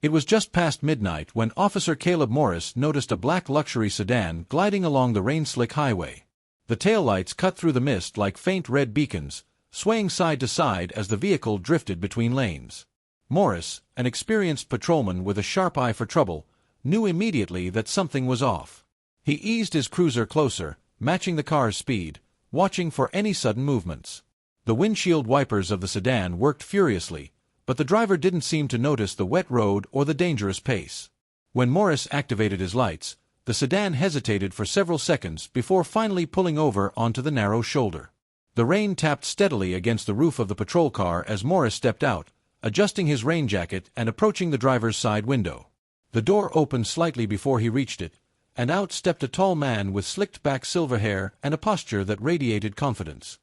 It was just past midnight when Officer Caleb Morris noticed a black luxury sedan gliding along the rain-slick highway. The taillights cut through the mist like faint red beacons, swaying side to side as the vehicle drifted between lanes. Morris, an experienced patrolman with a sharp eye for trouble, knew immediately that something was off. He eased his cruiser closer, matching the car's speed, watching for any sudden movements. The windshield wipers of the sedan worked furiously, but the driver didn't seem to notice the wet road or the dangerous pace. When Morris activated his lights, the sedan hesitated for several seconds before finally pulling over onto the narrow shoulder. The rain tapped steadily against the roof of the patrol car as Morris stepped out, adjusting his rain jacket and approaching the driver's side window. The door opened slightly before he reached it, and out stepped a tall man with slicked-back silver hair and a posture that radiated confidence.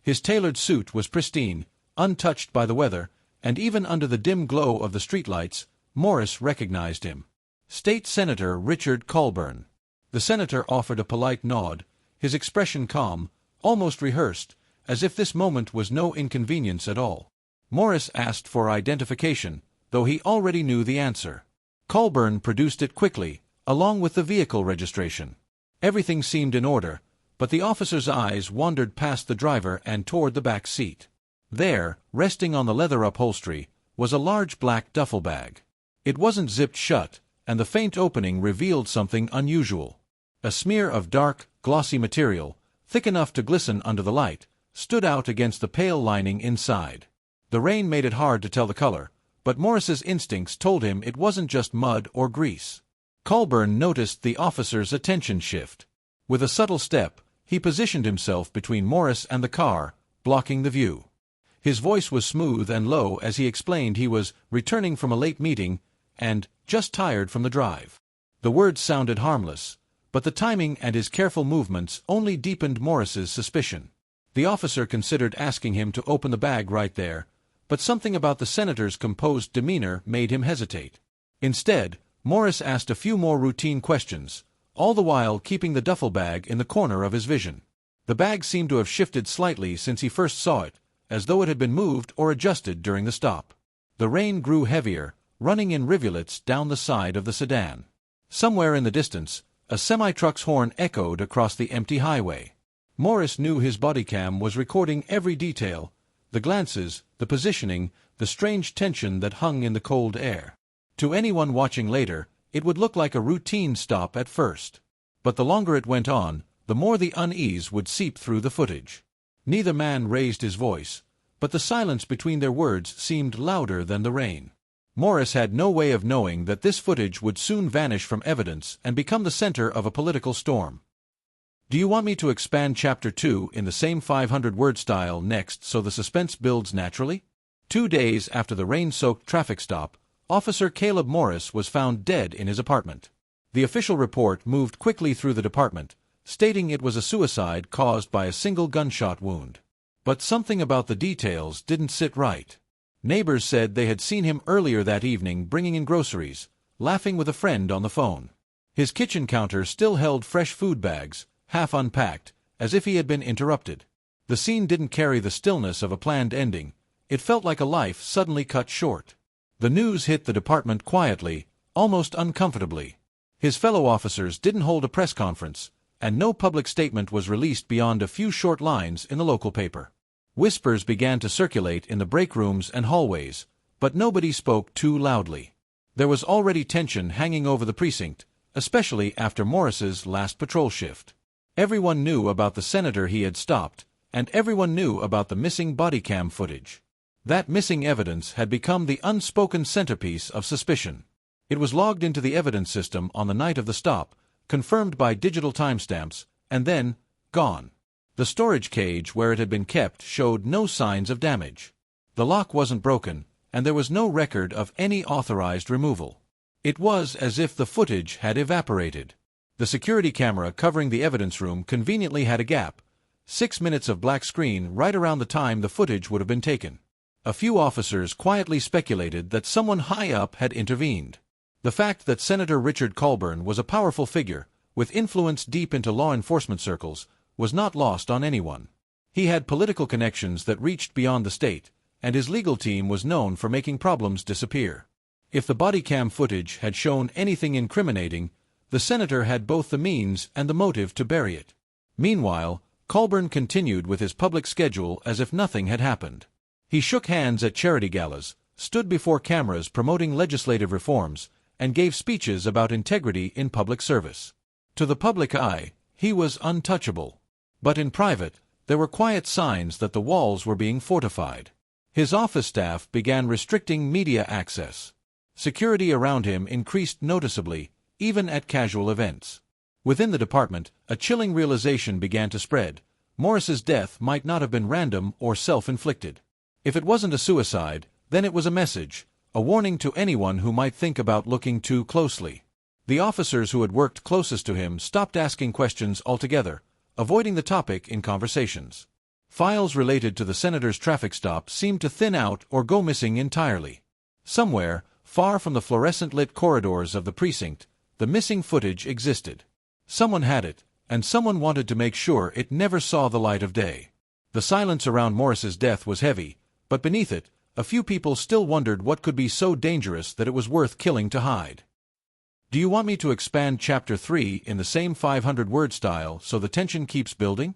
His tailored suit was pristine, untouched by the weather, and even under the dim glow of the streetlights, Morris recognized him. State Senator Richard Colburn. The senator offered a polite nod, his expression calm, almost rehearsed, as if this moment was no inconvenience at all. Morris asked for identification, though he already knew the answer. Colburn produced it quickly, along with the vehicle registration. Everything seemed in order, but the officer's eyes wandered past the driver and toward the back seat. There, resting on the leather upholstery, was a large black duffel bag. It wasn't zipped shut, and the faint opening revealed something unusual. A smear of dark, glossy material, thick enough to glisten under the light, stood out against the pale lining inside. The rain made it hard to tell the color, but Morris's instincts told him it wasn't just mud or grease. Colburn noticed the officer's attention shift. With a subtle step, he positioned himself between Morris and the car, blocking the view. His voice was smooth and low as he explained he was returning from a late meeting and just tired from the drive. The words sounded harmless, but the timing and his careful movements only deepened Morris's suspicion. The officer considered asking him to open the bag right there, but something about the senator's composed demeanor made him hesitate. Instead, Morris asked a few more routine questions, all the while keeping the duffel bag in the corner of his vision. The bag seemed to have shifted slightly since he first saw it, as though it had been moved or adjusted during the stop. The rain grew heavier, running in rivulets down the side of the sedan. Somewhere in the distance, a semi-truck's horn echoed across the empty highway. Morris knew his Bodycam was recording every detail, the glances, the positioning, the strange tension that hung in the cold air. To anyone watching later, it would look like a routine stop at first. But the longer it went on, the more the unease would seep through the footage. Neither man raised his voice, but the silence between their words seemed louder than the rain. Morris had no way of knowing that this footage would soon vanish from evidence and become the center of a political storm. Do you want me to expand Chapter 2 in the same 500-word style next so the suspense builds naturally? 2 days after the rain-soaked traffic stop, Officer Caleb Morris was found dead in his apartment. The official report moved quickly through the department, stating it was a suicide caused by a single gunshot wound. But something about the details didn't sit right. Neighbors said they had seen him earlier that evening bringing in groceries, laughing with a friend on the phone. His kitchen counter still held fresh food bags, half unpacked, as if he had been interrupted. The scene didn't carry the stillness of a planned ending. It felt like a life suddenly cut short. The news hit the department quietly, almost uncomfortably. His fellow officers didn't hold a press conference, and no public statement was released beyond a few short lines in the local paper. Whispers began to circulate in the break rooms and hallways, but nobody spoke too loudly. There was already tension hanging over the precinct, especially after Morris's last patrol shift. Everyone knew about the senator he had stopped, and everyone knew about the missing Bodycam footage. That missing evidence had become the unspoken centerpiece of suspicion. It was logged into the evidence system on the night of the stop, confirmed by digital timestamps, and then gone. The storage cage where it had been kept showed no signs of damage. The lock wasn't broken, and there was no record of any authorized removal. It was as if the footage had evaporated. The security camera covering the evidence room conveniently had a gap, 6 minutes of black screen right around the time the footage would have been taken. A few officers quietly speculated that someone high up had intervened. The fact that Senator Richard Colburn was a powerful figure, with influence deep into law enforcement circles, was not lost on anyone. He had political connections that reached beyond the state, and his legal team was known for making problems disappear. If the bodycam footage had shown anything incriminating, the senator had both the means and the motive to bury it. Meanwhile, Colburn continued with his public schedule as if nothing had happened. He shook hands at charity galas, stood before cameras promoting legislative reforms, and gave speeches about integrity in public service. To the public eye, he was untouchable. But in private, there were quiet signs that the walls were being fortified. His office staff began restricting media access. Security around him increased noticeably, even at casual events. Within the department, a chilling realization began to spread. Morris's death might not have been random or self-inflicted. If it wasn't a suicide, then it was a message, a warning to anyone who might think about looking too closely. The officers who had worked closest to him stopped asking questions altogether, avoiding the topic in conversations. Files related to the senator's traffic stop seemed to thin out or go missing entirely. Somewhere, far from the fluorescent-lit corridors of the precinct, the missing footage existed. Someone had it, and someone wanted to make sure it never saw the light of day. The silence around Morris's death was heavy, but beneath it, a few people still wondered what could be so dangerous that it was worth killing to hide. Do you want me to expand Chapter 3 in the same 500-word style so the tension keeps building?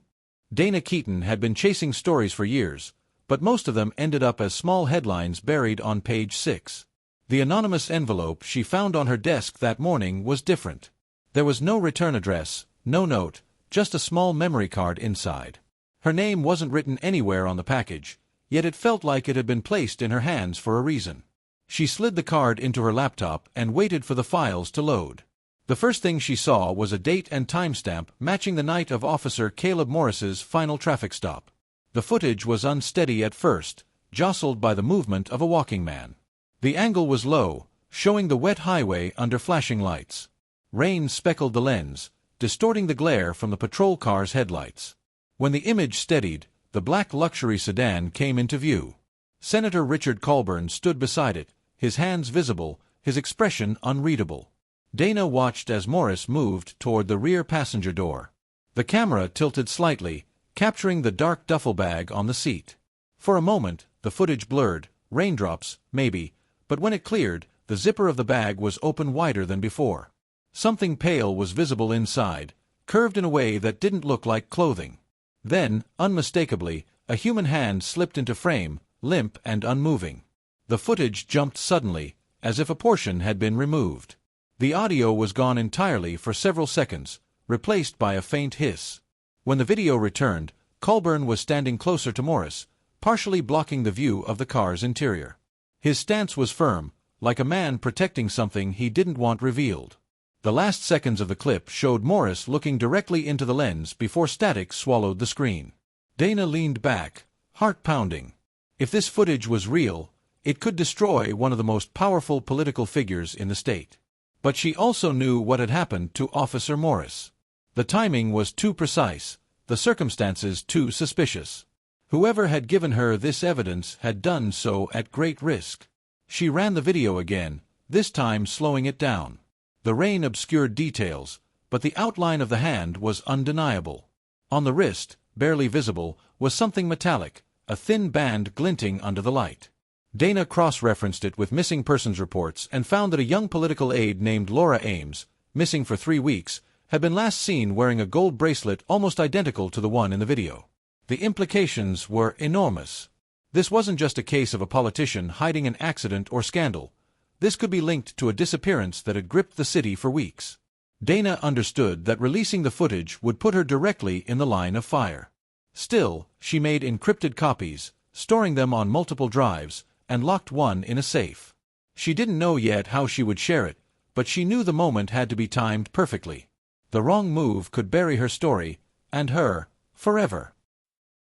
Dana Keaton had been chasing stories for years, but most of them ended up as small headlines buried on page 6. The anonymous envelope she found on her desk that morning was different. There was no return address, no note, just a small memory card inside. Her name wasn't written anywhere on the package, yet it felt like it had been placed in her hands for a reason. She slid the card into her laptop and waited for the files to load. The first thing she saw was a date and timestamp matching the night of Officer Caleb Morris's final traffic stop. The footage was unsteady at first, jostled by the movement of a walking man. The angle was low, showing the wet highway under flashing lights. Rain speckled the lens, distorting the glare from the patrol car's headlights. When the image steadied, the black luxury sedan came into view. Senator Richard Colburn stood beside it, his hands visible, his expression unreadable. Dana watched as Morris moved toward the rear passenger door. The camera tilted slightly, capturing the dark duffel bag on the seat. For a moment, the footage blurred, raindrops, maybe, but when it cleared, the zipper of the bag was open wider than before. Something pale was visible inside, curved in a way that didn't look like clothing. Then, unmistakably, a human hand slipped into frame, limp and unmoving. The footage jumped suddenly, as if a portion had been removed. The audio was gone entirely for several seconds, replaced by a faint hiss. When the video returned, Colburn was standing closer to Morris, partially blocking the view of the car's interior. His stance was firm, like a man protecting something he didn't want revealed. The last seconds of the clip showed Morris looking directly into the lens before static swallowed the screen. Dana leaned back, heart pounding. If this footage was real, it could destroy one of the most powerful political figures in the state. But she also knew what had happened to Officer Morris. The timing was too precise, the circumstances too suspicious. Whoever had given her this evidence had done so at great risk. She ran the video again, this time slowing it down. The rain obscured details, but the outline of the hand was undeniable. On the wrist, barely visible, was something metallic, a thin band glinting under the light. Dana cross-referenced it with missing persons reports and found that a young political aide named Laura Ames, missing for 3 weeks, had been last seen wearing a gold bracelet almost identical to the one in the video. The implications were enormous. This wasn't just a case of a politician hiding an accident or scandal. This could be linked to a disappearance that had gripped the city for weeks. Dana understood that releasing the footage would put her directly in the line of fire. Still, she made encrypted copies, storing them on multiple drives, and locked one in a safe. She didn't know yet how she would share it, but she knew the moment had to be timed perfectly. The wrong move could bury her story, and her, forever.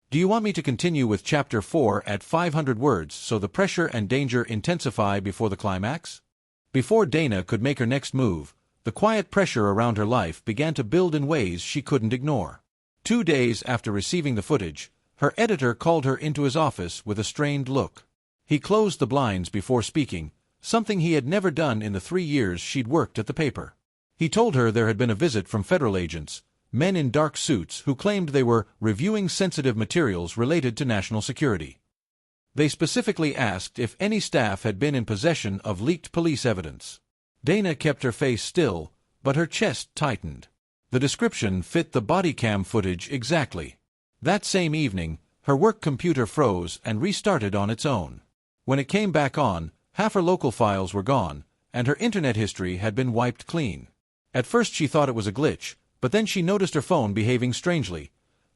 Do you want me to continue with Chapter 4 at 500 words so the pressure and danger intensify before the climax? Before Dana could make her next move, the quiet pressure around her life began to build in ways she couldn't ignore. 2 days after receiving the footage, her editor called her into his office with a strained look. He closed the blinds before speaking, something he had never done in the 3 years she'd worked at the paper. He told her there had been a visit from federal agents, men in dark suits who claimed they were reviewing sensitive materials related to national security. They specifically asked if any staff had been in possession of leaked police evidence. Dana kept her face still, but her chest tightened. The description fit the body cam footage exactly. That same evening, her work computer froze and restarted on its own. When it came back on, half her local files were gone, and her internet history had been wiped clean. At first she thought it was a glitch, but then she noticed her phone behaving strangely.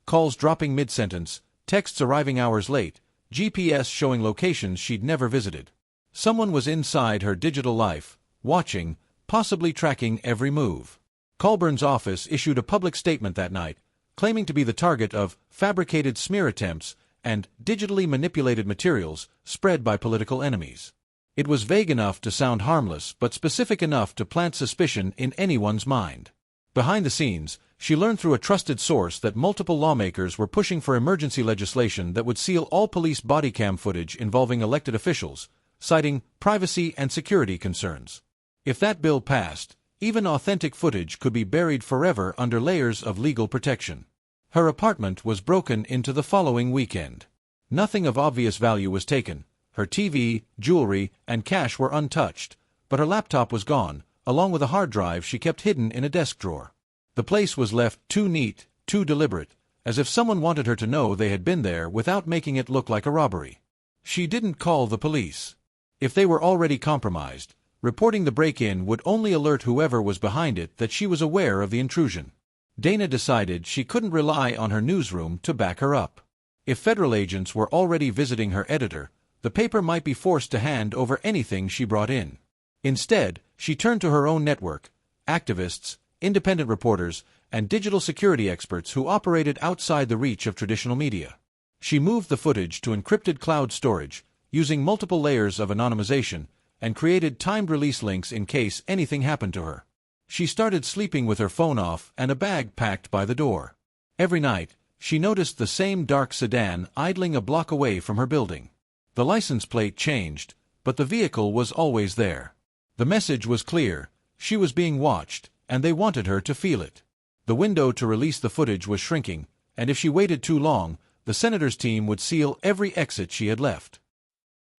Calls dropping mid-sentence, texts arriving hours late, GPS showing locations she'd never visited. Someone was inside her digital life, watching, possibly tracking every move. Colburn's office issued a public statement that night, claiming to be the target of fabricated smear attempts and digitally manipulated materials spread by political enemies. It was vague enough to sound harmless, but specific enough to plant suspicion in anyone's mind. Behind the scenes, she learned through a trusted source that multiple lawmakers were pushing for emergency legislation that would seal all police body cam footage involving elected officials, citing privacy and security concerns. If that bill passed, even authentic footage could be buried forever under layers of legal protection. Her apartment was broken into the following weekend. Nothing of obvious value was taken. Her TV, jewelry, and cash were untouched, but her laptop was gone, along with a hard drive she kept hidden in a desk drawer. The place was left too neat, too deliberate, as if someone wanted her to know they had been there without making it look like a robbery. She didn't call the police. If they were already compromised, reporting the break-in would only alert whoever was behind it that she was aware of the intrusion. Dana decided she couldn't rely on her newsroom to back her up. If federal agents were already visiting her editor, the paper might be forced to hand over anything she brought in. Instead, she turned to her own network, activists, independent reporters, and digital security experts who operated outside the reach of traditional media. She moved the footage to encrypted cloud storage, using multiple layers of anonymization, and created timed release links in case anything happened to her. She started sleeping with her phone off and a bag packed by the door. Every night, she noticed the same dark sedan idling a block away from her building. The license plate changed, but the vehicle was always there. The message was clear: she was being watched, and they wanted her to feel it. The window to release the footage was shrinking, and if she waited too long, the senator's team would seal every exit she had left.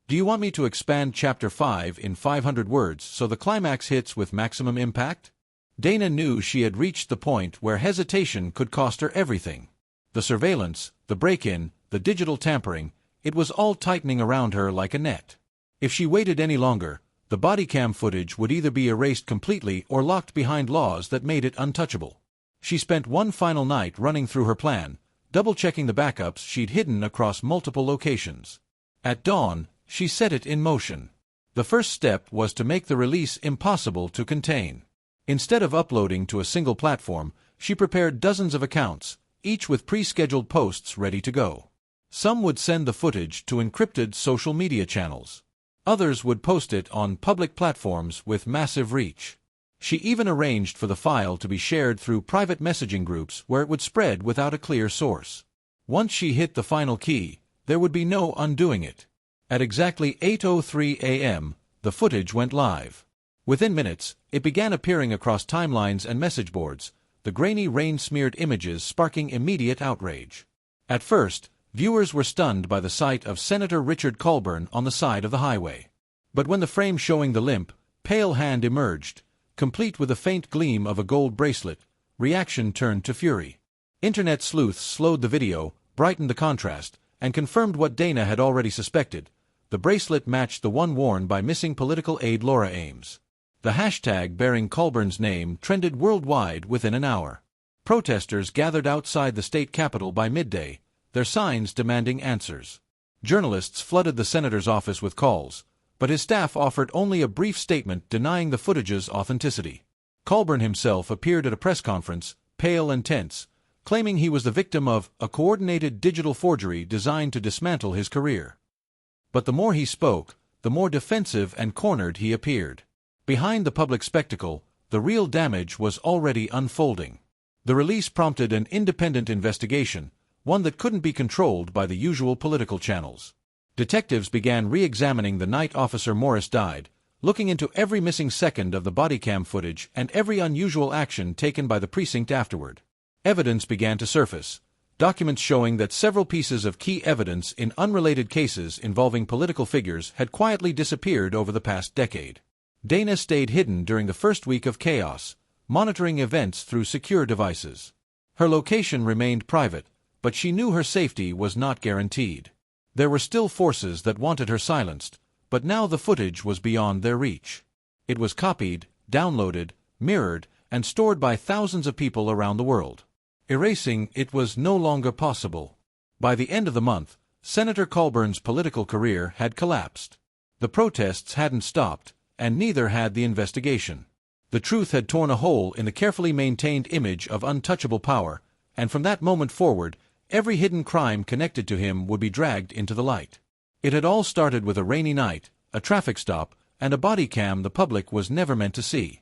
Do you want me to expand Chapter 5 in 500 words so the climax hits with maximum impact? Dana knew she had reached the point where hesitation could cost her everything. The surveillance, the break-in, the digital tampering, it was all tightening around her like a net. If she waited any longer, the body cam footage would either be erased completely or locked behind laws that made it untouchable. She spent one final night running through her plan, double-checking the backups she'd hidden across multiple locations. At dawn, she set it in motion. The first step was to make the release impossible to contain. Instead of uploading to a single platform, she prepared dozens of accounts, each with pre-scheduled posts ready to go. Some would send the footage to encrypted social media channels. Others would post it on public platforms with massive reach. She even arranged for the file to be shared through private messaging groups where it would spread without a clear source. Once she hit the final key, there would be no undoing it. At exactly 8:03 a.m., the footage went live. Within minutes, it began appearing across timelines and message boards, the grainy rain-smeared images sparking immediate outrage. At first, viewers were stunned by the sight of Senator Richard Colburn on the side of the highway. But when the frame showing the limp, pale hand emerged, complete with a faint gleam of a gold bracelet, reaction turned to fury. Internet sleuths slowed the video, brightened the contrast, and confirmed what Dana had already suspected: the bracelet matched the one worn by missing political aide Laura Ames. The hashtag bearing Colburn's name trended worldwide within an hour. Protesters gathered outside the state capitol by midday, their signs demanding answers. Journalists flooded the senator's office with calls, but his staff offered only a brief statement denying the footage's authenticity. Colburn himself appeared at a press conference, pale and tense, claiming he was the victim of a coordinated digital forgery designed to dismantle his career. But the more he spoke, the more defensive and cornered he appeared. Behind the public spectacle, the real damage was already unfolding. The release prompted an independent investigation, one that couldn't be controlled by the usual political channels. Detectives began re-examining the night Officer Morris died, looking into every missing second of the body cam footage and every unusual action taken by the precinct afterward. Evidence began to surface: documents showing that several pieces of key evidence in unrelated cases involving political figures had quietly disappeared over the past decade. Dana stayed hidden during the first week of chaos, monitoring events through secure devices. Her location remained private, but she knew her safety was not guaranteed. There were still forces that wanted her silenced, but now the footage was beyond their reach. It was copied, downloaded, mirrored, and stored by thousands of people around the world. Erasing it was no longer possible. By the end of the month, Senator Colburn's political career had collapsed. The protests hadn't stopped, and neither had the investigation. The truth had torn a hole in the carefully maintained image of untouchable power, and from that moment forward, every hidden crime connected to him would be dragged into the light. It had all started with a rainy night, a traffic stop, and a body cam the public was never meant to see.